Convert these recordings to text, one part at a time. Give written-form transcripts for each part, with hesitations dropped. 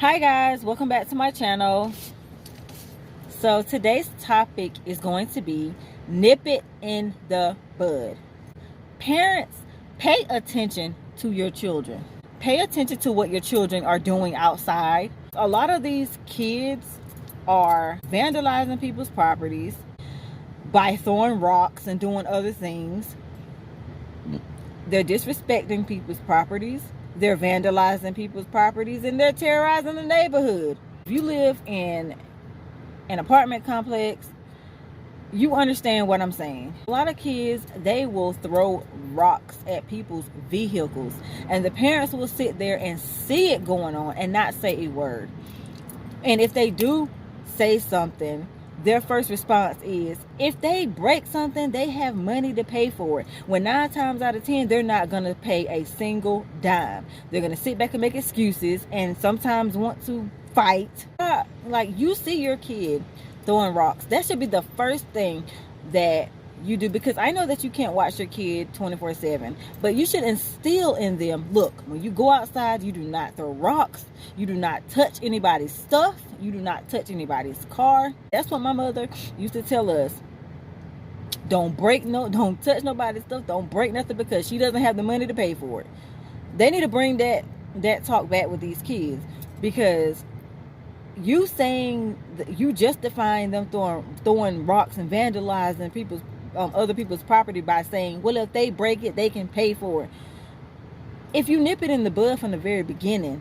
Hi guys, welcome back to my channel. So today's topic is going to be nip it in the bud. Parents, pay attention to your children. Pay attention to what your children are doing outside. A lot of these kids are vandalizing people's properties by throwing rocks and doing other things. They're disrespecting people's properties. They're vandalizing people's properties, and they're terrorizing the neighborhood. If you live in an apartment complex, you understand what I'm saying. A lot of kids, they will throw rocks at people's vehicles, and the parents will sit there and see it going on and not say a word. And if they do say something, their first response is, if they break something, they have money to pay for it. When 9 times out of 10, they're not going to pay a single dime. They're going to sit back and make excuses and sometimes want to fight. Like, you see your kid throwing rocks, that should be the first thing that you do, because I know that you can't watch your kid 24/7, but you should instill in them, look, when you go outside, you do not throw rocks, you do not touch anybody's stuff, you do not touch anybody's car. That's what my mother used to tell us. Don't touch nobody's stuff, don't break nothing, because she doesn't have the money to pay for it. They need to bring that talk back with these kids, because you justifying them throwing rocks and vandalizing other people's property by saying, well, if they break it, they can pay for it. If you nip it in the bud from the very beginning,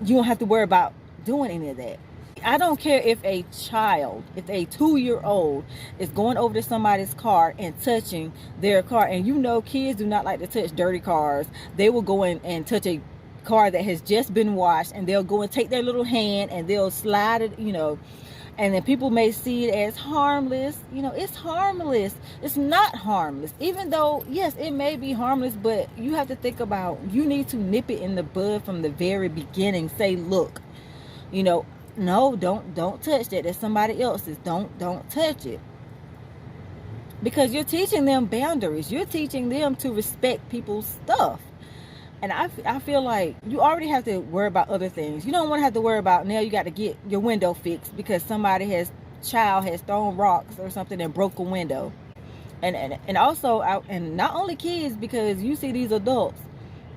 you don't have to worry about doing any of that. I don't care if a 2-year-old is going over to somebody's car and touching their car, and you know kids do not like to touch dirty cars. They will go in and touch a car that has just been washed, and they'll go and take their little hand and they'll slide it, and then people may see it as harmless. It's harmless. It's not harmless. Even though, yes, it may be harmless, but you have to think about, you need to nip it in the bud from the very beginning. Say, look, no, don't touch that. That's somebody else's. Don't touch it. Because you're teaching them boundaries. You're teaching them to respect people's stuff. And I feel like you already have to worry about other things. You don't want to have to worry about, now you got to get your window fixed because child has thrown rocks or something and broke a window. And also, and not only kids, because you see these adults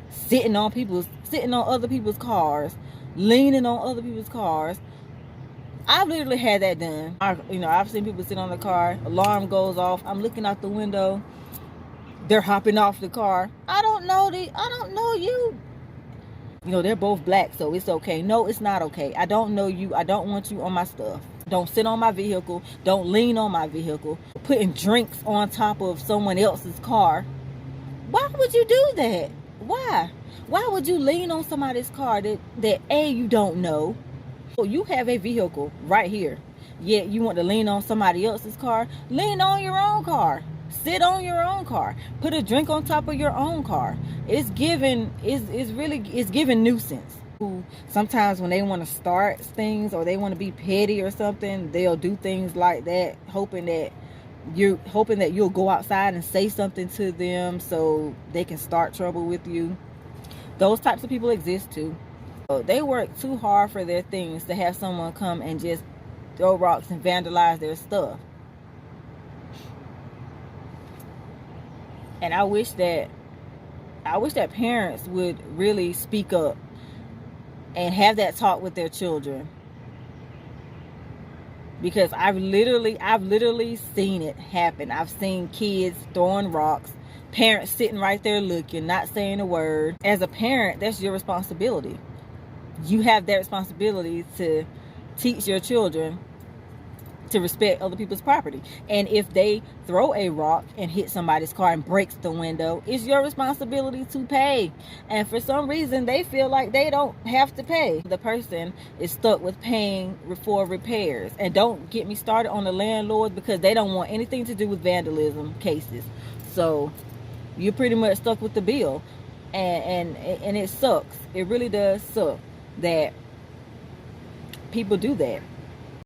sitting on other people's cars, leaning on other people's cars. I've literally had that done. I've seen people sit on the car, alarm goes off, I'm looking out the window, they're hopping off the car. I don't know you. They're both black, so it's okay. No, it's not okay. I don't know you. I don't want you on my stuff. Don't sit on my vehicle. Don't lean on my vehicle. Putting drinks on top of someone else's car. Why would you do that? Why would you lean on somebody's car that you don't know? So you have a vehicle right here, yet you want to lean on somebody else's car? Lean on your own car. Sit on your own car. Put a drink on top of your own car. It's giving nuisance. Sometimes when they want to start things or they want to be petty or something, they'll do things like that, hoping that you'll go outside and say something to them so they can start trouble with you. Those types of people exist too. So they work too hard for their things to have someone come and just throw rocks and vandalize their stuff. And I wish that parents would really speak up and have that talk with their children. Because I've literally seen it happen. I've seen kids throwing rocks, parents sitting right there looking, not saying a word. As a parent, that's your responsibility. You have that responsibility to teach your children to respect other people's property. And if they throw a rock and hit somebody's car and breaks the window, it's your responsibility to pay. And for some reason, they feel like they don't have to pay. The person is stuck with paying for repairs. And don't get me started on the landlords, because they don't want anything to do with vandalism cases. So you're pretty much stuck with the bill. And it sucks. It really does suck that people do that.